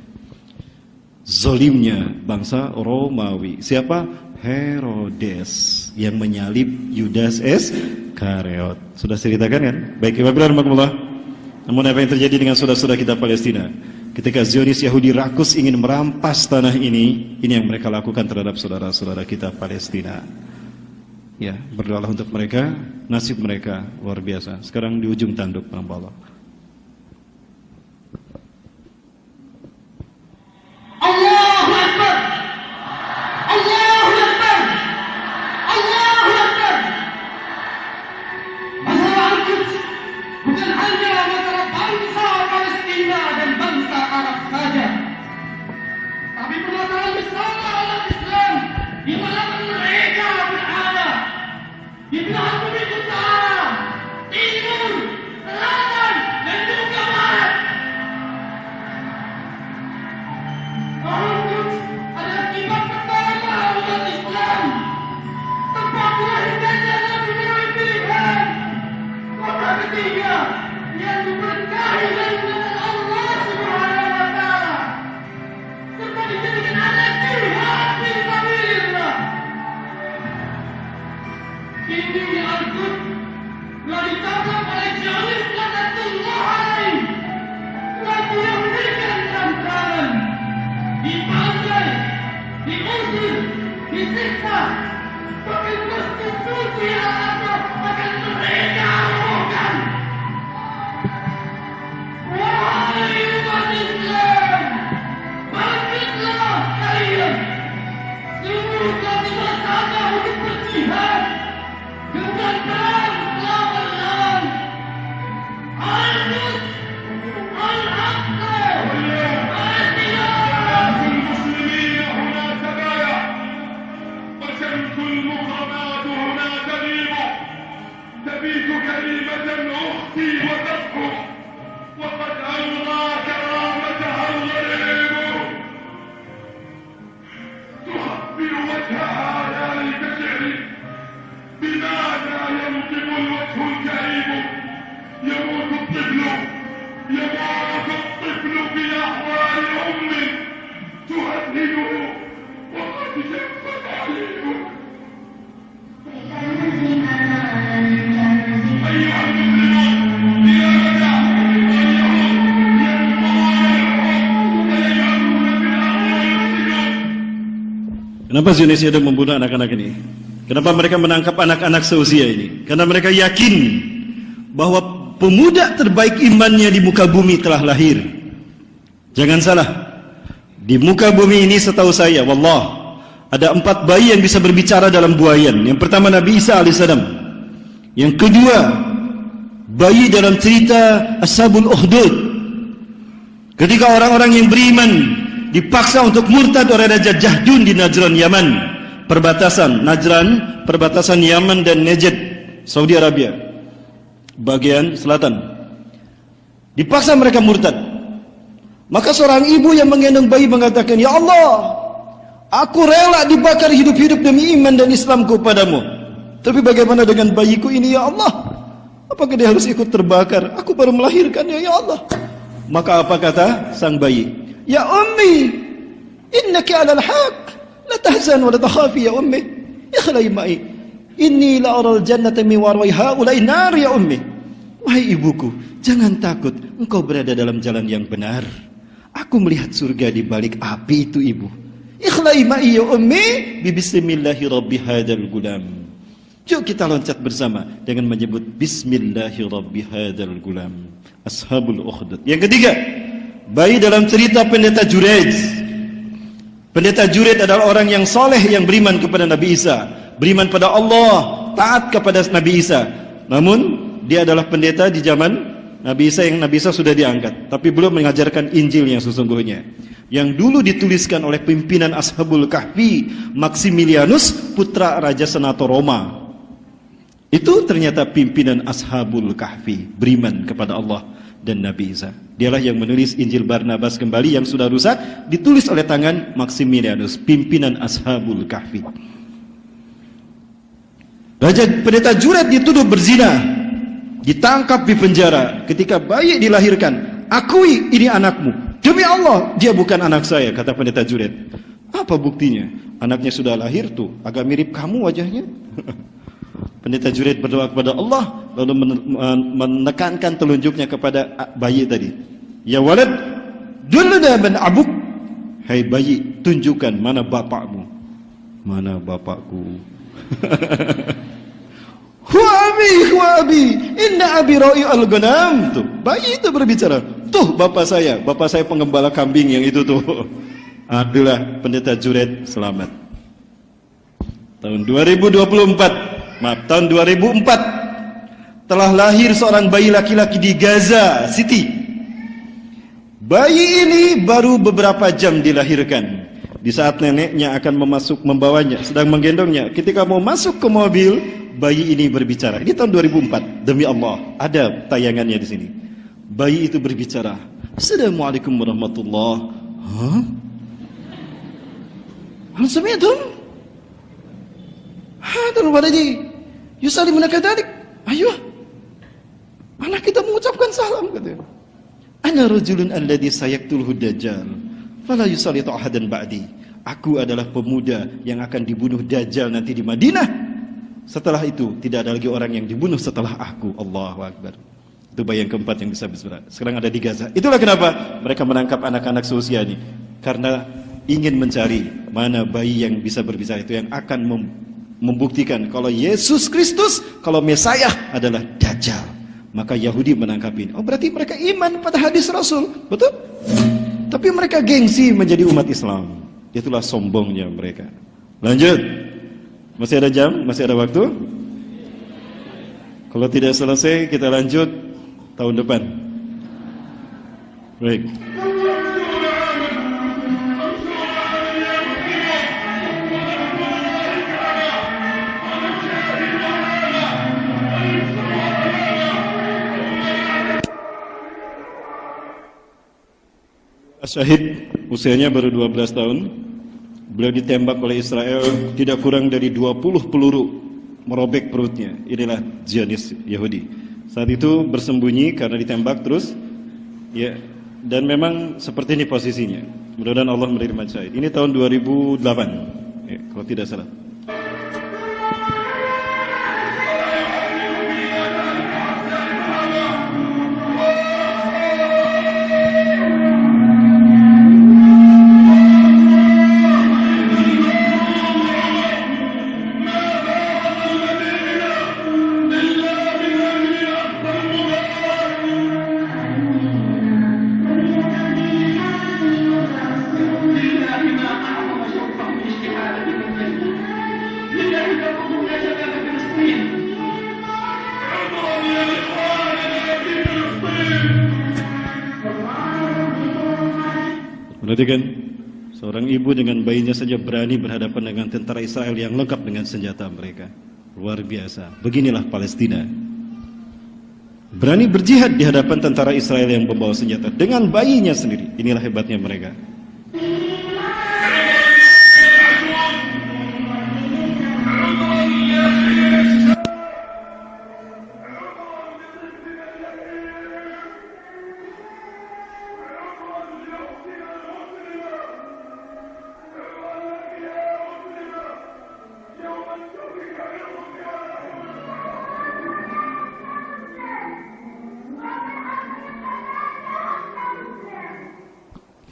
Zolimnya bangsa Romawi. Siapa? Herodes yang menyalib Yudas Iskariot. Sudah ceritakan kan? Baik, Alhamdulillah. Namun apa yang terjadi dengan saudara-saudara kita Palestina? Ketika Zionis Yahudi rakus ingin merampas tanah ini yang mereka lakukan terhadap saudara-saudara kita Palestina. Ya, berdoalah untuk mereka, nasib mereka luar biasa. Sekarang di ujung tanduk, Allah. Allahu Akbar. Allahu Akbar. Allahu Akbar. Masalah Al-Quds bukan hanya masalah bangsa Palestina dan bangsa Arab saja, tapi permasalahan bersama umat Islam di mana mereka berada di belahan bumi utara, timur, selatan, dan juga barat. Al-Quds adalah kiblat pertama umat Islam, tempat lahirnya Nabi Muhammad pilihan, kota ketiga yang diberkahi dengan Allah Subhanahu wa taala, serta dijadikan alat jihad fi sabilillah. Ini Al-Quds telah ditangkap oleh Zionis laknatullah alaih, telah diberikan terang-terangan, dipanggil, diusir, disiksa, tapi konstitusi Allah akan mereka robohkan. Wahai umat Islam, bangkitlah kalian. Sungguh telah tiba saatnya untuk berjihad dengan perang lawan-lawan. Al-Quds, Al-Aqsa, Al-Qiyam. المسلمين هنا تبايع وشمس المكرمات هنا تغيب، تبيت كريمة أختي وتصبح وقد ألغى كرامتها الغريب، تخبر وجهها ذلك شعري، بماذا ينطق الوجه الكريم؟ يموت الطفل في أحوال أم تهدده وقد جفت عليه. أيها المسلمون، إلى متى واليهود ينقضون الحقوق ويجعلون في الأرض ويفسدون؟ Kenapa Zionis Yahudi membunuh anak-anak ini? Kenapa mereka menangkap anak-anak seusia ini? Karena mereka yakin bahwa pemuda terbaik imannya di muka bumi telah lahir. Jangan salah, di muka bumi ini setahu saya, wallah, ada 4 bayi yang bisa berbicara dalam buayan. Yang pertama Nabi Isa alaihissalam. Yang kedua, bayi dalam cerita Ashabul Ukhdud. Ketika orang-orang yang beriman dipaksa untuk murtad oleh Raja Jahdun di Najran, Yaman, perbatasan Najran, perbatasan Yaman dan Najd. Saudi Arabia, bagian selatan. Dipaksa mereka murtad. Maka seorang ibu yang menggendong bayi mengatakan, "Ya Allah, aku rela dibakar hidup-hidup demi iman dan Islamku padamu. Tapi bagaimana dengan bayiku ini, ya Allah? Apakah dia harus ikut terbakar? Aku baru melahirkannya, ya Allah." Maka apa kata sang bayi? "Ya ummi, innaki alal haq. La tahzan wa la takhafi ya ummi. Ikhlai ma'i. Inni la aral jannata min warwai haula'i nar ya ummi." Wahai ibuku, jangan takut, engkau berada dalam jalan yang benar. Aku melihat surga di balik api itu, ibu. Ikhlai ma'i ya ummi bi bismillahi rabbi hadzal gulam. Yuk kita loncat bersama dengan menyebut bismillahi rabbi hadzal gulam. Ashabul ukhdud. Yang ketiga, bayi dalam cerita pendeta Jurej. Pendeta Jurej adalah orang yang soleh yang beriman kepada Nabi Isa, beriman pada Allah, taat kepada Nabi Isa. Namun dia adalah pendeta di zaman Nabi Isa yang Nabi Isa sudah diangkat, tapi belum mengajarkan Injil yang sesungguhnya. Yang dulu dituliskan oleh pimpinan Ashabul Kahfi, Maximilianus, putra Raja Senator Roma. Itu ternyata pimpinan Ashabul Kahfi, beriman kepada Allah dan Nabi Isa. Dialah yang menulis Injil Barnabas kembali yang sudah rusak, ditulis oleh tangan Maximilianus, pimpinan Ashabul Kahfi. Raja pendeta Juret dituduh berzina, ditangkap di penjara. Ketika bayi dilahirkan, akui ini anakmu. Demi Allah, dia bukan anak saya, kata pendeta Juret. Apa buktinya? Anaknya sudah lahir tuh, agak mirip kamu wajahnya. Pendeta Juret berdoa kepada Allah, lalu menekankan telunjuknya kepada bayi tadi. Ya walad, dulluna man abuk. Hai bayi, tunjukkan mana bapakmu. Mana bapakku? Huwa abi, inna abi ra'i al-ghanam. Tuh, bayi itu berbicara. Tuh bapak saya pengembala kambing yang itu tuh. Adalah pendeta Juret selamat. Tahun 2004 telah lahir seorang bayi laki-laki di Gaza City. Bayi ini baru beberapa jam dilahirkan. Di saat neneknya akan membawanya, sedang menggendongnya, ketika mau masuk ke mobil, bayi ini berbicara. Ini tahun 2004, demi Allah, ada tayangannya di sini. Bayi itu berbicara, "Assalamualaikum warahmatullahi." Hah? Hal sami'tum? Hadal waladi yusallimuna kadzalik. Ayo. Anak kita mengucapkan salam, katanya. Ana rajulun alladhi sayaktulhu dajjal fala yusallitu ahadan ba'di. Aku adalah pemuda yang akan dibunuh Dajjal nanti di Madinah. Setelah itu tidak ada lagi orang yang dibunuh setelah aku. Allahu Akbar. Itu bayi yang keempat yang bisa berbicara. Sekarang ada di Gaza. Itulah kenapa mereka menangkap anak-anak seusia ini, karena ingin mencari mana bayi yang bisa berbicara itu, yang akan membuktikan kalau Yesus Kristus, kalau Mesias adalah Dajjal. Maka Yahudi menangkap ini. Oh, berarti mereka iman pada hadis Rasul, betul? Tapi mereka gengsi menjadi umat Islam. Itulah sombongnya mereka. Lanjut. Masih ada jam? Masih ada waktu? Kalau tidak selesai, kita lanjut tahun depan. Baik. Syahid usianya baru 12 tahun. Beliau ditembak oleh Israel tidak kurang dari 20 peluru, merobek perutnya. Inilah Zionis Yahudi. Saat itu bersembunyi karena ditembak terus. Ya, dan memang seperti ini posisinya. Mudah-mudahan Allah menerima syahid. Ini tahun 2008. Ya, kalau tidak salah. Perhatikan, seorang ibu dengan bayinya saja berani berhadapan dengan tentara Israel yang lengkap dengan senjata mereka. Luar biasa. Beginilah Palestina. Berani berjihad di hadapan tentara Israel yang membawa senjata dengan bayinya sendiri. Inilah hebatnya mereka.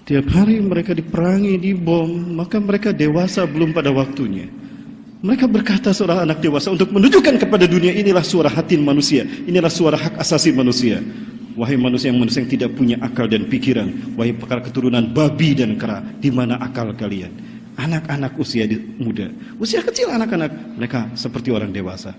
Tiap hari mereka diperangi, dibom, maka mereka dewasa belum pada waktunya. Mereka berkata seorang anak dewasa untuk menunjukkan kepada dunia, inilah suara hati manusia, inilah suara hak asasi manusia. Wahai manusia yang tidak punya akal dan pikiran, wahai para keturunan babi dan kera, di mana akal kalian? Anak-anak usia muda, usia kecil anak-anak, mereka seperti orang dewasa.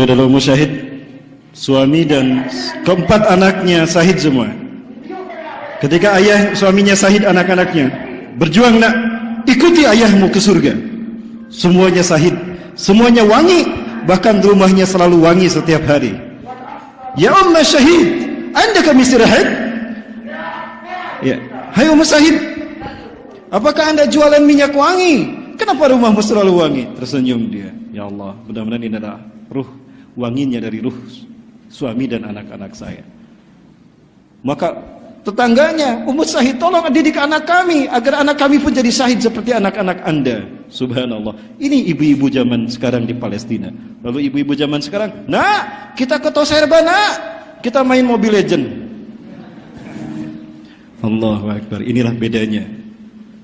Adalah musyahid, suami dan keempat anaknya syahid semua. Ketika ayah suaminya syahid, anak-anaknya berjuang, nak, ikuti ayahmu ke surga. Semuanya syahid, semuanya wangi, bahkan rumahnya selalu wangi setiap hari. Ya umma syahid, anda kami istirahat? Ya, hai umma syahid, apakah anda jualan minyak wangi? Kenapa rumahmu selalu wangi? Tersenyum dia. Ya Allah, mudah-mudahan ini adalah ruh wanginya dari ruh suami dan anak-anak saya. Maka tetangganya, Ummu Syahid, tolong didik anak kami agar anak kami pun jadi syahid seperti anak-anak anda. Subhanallah. Ini ibu-ibu zaman sekarang di Palestina. Lalu ibu-ibu zaman sekarang, nak, kita ke Toserba, nak, kita main Mobile Legend. Allahu Akbar. Inilah bedanya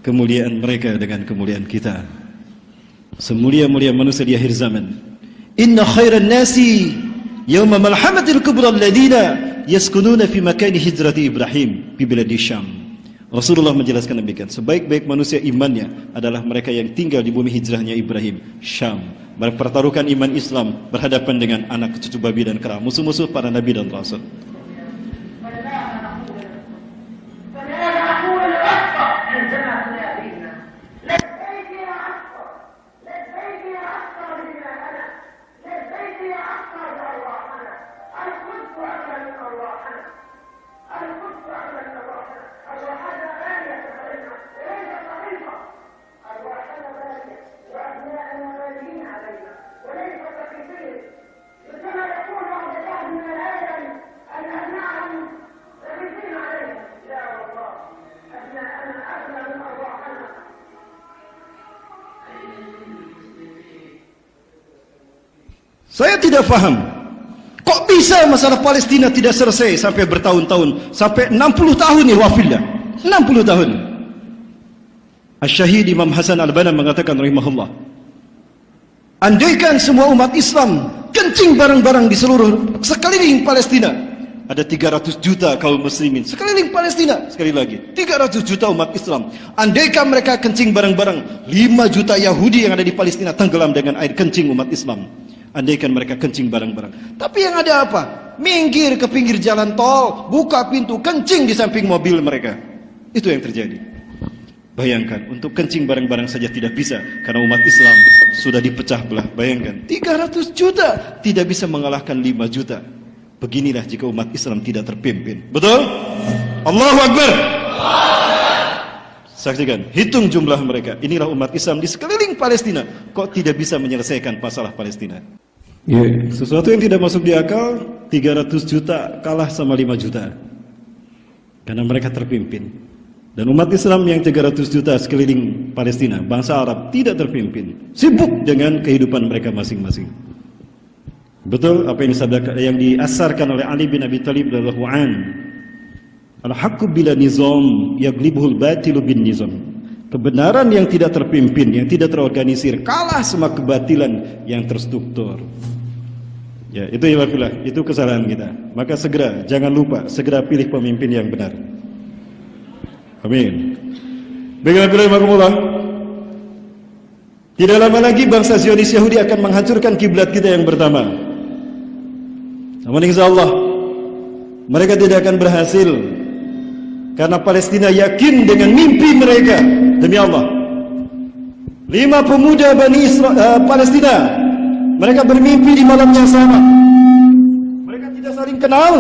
kemuliaan mereka dengan kemuliaan kita. Semulia-mulia manusia di akhir zaman. Inna khairan nasi yawma malhamatil kubra alladhina yaskununa fi makani hijrati Ibrahim fi biladi Syam. Rasulullah menjelaskan demikian, sebaik-baik manusia imannya adalah mereka yang tinggal di bumi hijrahnya Ibrahim, Syam. Berpertaruhkan iman Islam berhadapan dengan anak cucu babi dan kera, musuh-musuh para nabi dan rasul. Saya tidak faham, kok bisa masalah Palestina tidak selesai sampai bertahun-tahun, sampai 60 tahun ya wafillah, 60 tahun. Asy-Syahid Imam Hasan Al-Banna mengatakan rahimahullah, andaikan semua umat Islam kencing barang-barang di seluruh sekeliling Palestina. Ada 300 juta kaum muslimin sekeliling Palestina. Sekali lagi, 300 juta umat Islam. Andaikan mereka kencing barang-barang, 5 juta Yahudi yang ada di Palestina tenggelam dengan air kencing umat Islam. Andaikan mereka kencing barang-barang. Tapi yang ada apa? Minggir ke pinggir jalan tol, buka pintu, kencing di samping mobil mereka. Itu yang terjadi. Bayangkan, untuk kencing barang-barang saja tidak bisa, karena umat Islam sudah dipecah belah. Bayangkan, 300 juta tidak bisa mengalahkan 5 juta. Beginilah jika umat Islam tidak terpimpin. Betul? Allahu Akbar. Saksikan, hitung jumlah mereka. Inilah umat Islam di sekeliling Palestina. Kok tidak bisa menyelesaikan masalah Palestina? Sesuatu yang tidak masuk di akal. 300 juta kalah sama 5 juta. Karena mereka terpimpin. Dan umat Islam yang 300 juta sekeliling Palestina, bangsa Arab, tidak terpimpin. Sibuk dengan kehidupan mereka masing-masing. Betul apa yang diasarkan oleh Ali bin Abi Thalib radhiyallahu anhu. Al-haqqu bila nizam yaglibuhul batilu bin nizam. Kebenaran yang tidak terpimpin, yang tidak terorganisir, kalah sama kebatilan yang terstruktur. Ya, itu ilafilah, itu kesalahan kita. Maka segera, jangan lupa, segera pilih pemimpin yang benar. Amin. Baiklah, tidak lama lagi bangsa Zionis Yahudi akan menghancurkan kiblat kita yang pertama. Namun insyaallah mereka tidak akan berhasil, karena Palestina yakin dengan mimpi mereka. Demi Allah, 5 pemuda Bani Palestina, mereka bermimpi di malam yang sama. Mereka tidak saling kenal.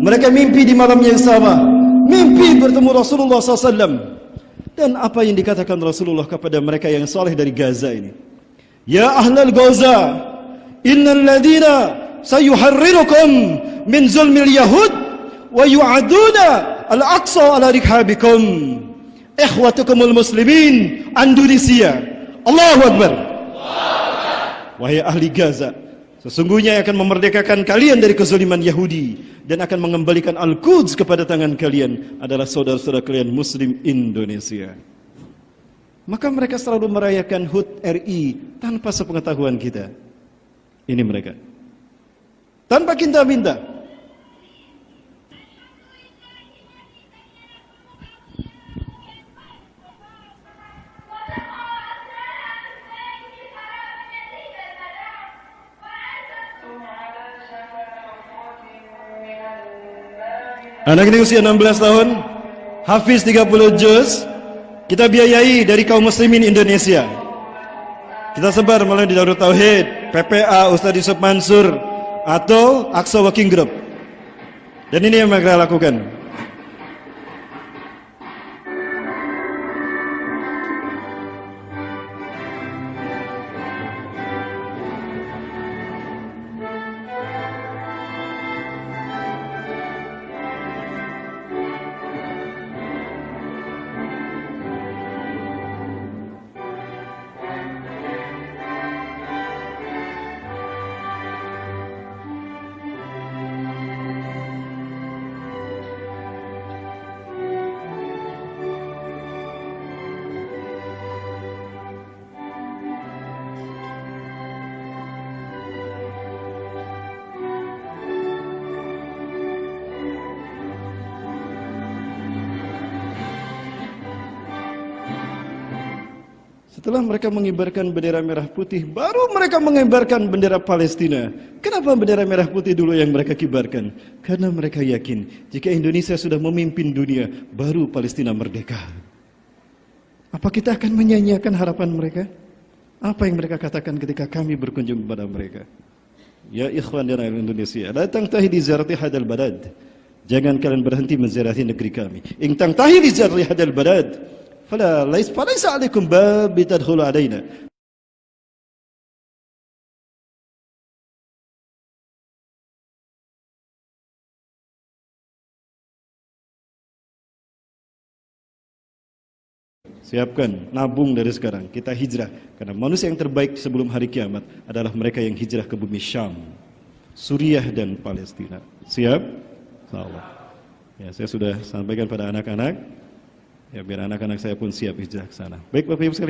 Mereka mimpi di malam yang sama. Mimpi bertemu Rasulullah SAW. Dan apa yang dikatakan Rasulullah kepada mereka yang saleh dari Gaza ini? Ya ahlal Gaza, innal ladina sayuharrirukum min zulmil yahud wa yu'aduna al-aqsa ala rikhabikum ikhwatukumul muslimin Indonesia. Allahu Akbar. Wahai ahli Gaza, sesungguhnya yang akan memerdekakan kalian dari kezaliman Yahudi dan akan mengembalikan Al-Quds kepada tangan kalian adalah saudara-saudara kalian Muslim Indonesia. Maka mereka selalu merayakan HUT RI tanpa sepengetahuan kita. Ini mereka, tanpa kita minta. Anak ini usia 16 tahun, hafiz 30 juz, kita biayai dari kaum muslimin Indonesia. Kita sebar melalui Darut Tauhid, PPA, Ustaz Yusuf Mansur, atau Aqsa Working Group. Dan ini yang mereka lakukan. Setelah mereka mengibarkan bendera merah putih, baru mereka mengibarkan bendera Palestina. Kenapa bendera merah putih dulu yang mereka kibarkan? Karena mereka yakin, jika Indonesia sudah memimpin dunia, baru Palestina merdeka. Apa kita akan menyanyiakan harapan mereka? Apa yang mereka katakan ketika kami berkunjung kepada mereka? Ya ikhwan dan ahli Indonesia, la tangtahi di ziyarati hadal balad. Jangan kalian berhenti menziarahi negeri kami. In tangtahi di ziyarati hadal balad, فليس عليكم باب تدخلوا علينا. Siapkan, nabung dari sekarang. Kita hijrah, karena manusia yang terbaik sebelum hari kiamat adalah mereka yang hijrah ke bumi Syam, Suriah dan Palestina. Siap? Insyaallah. Ya, saya sudah sampaikan pada anak-anak. Ya, biar anak-anak saya pun siap hijrah ke sana. Baik Bapak Ibu sekalian.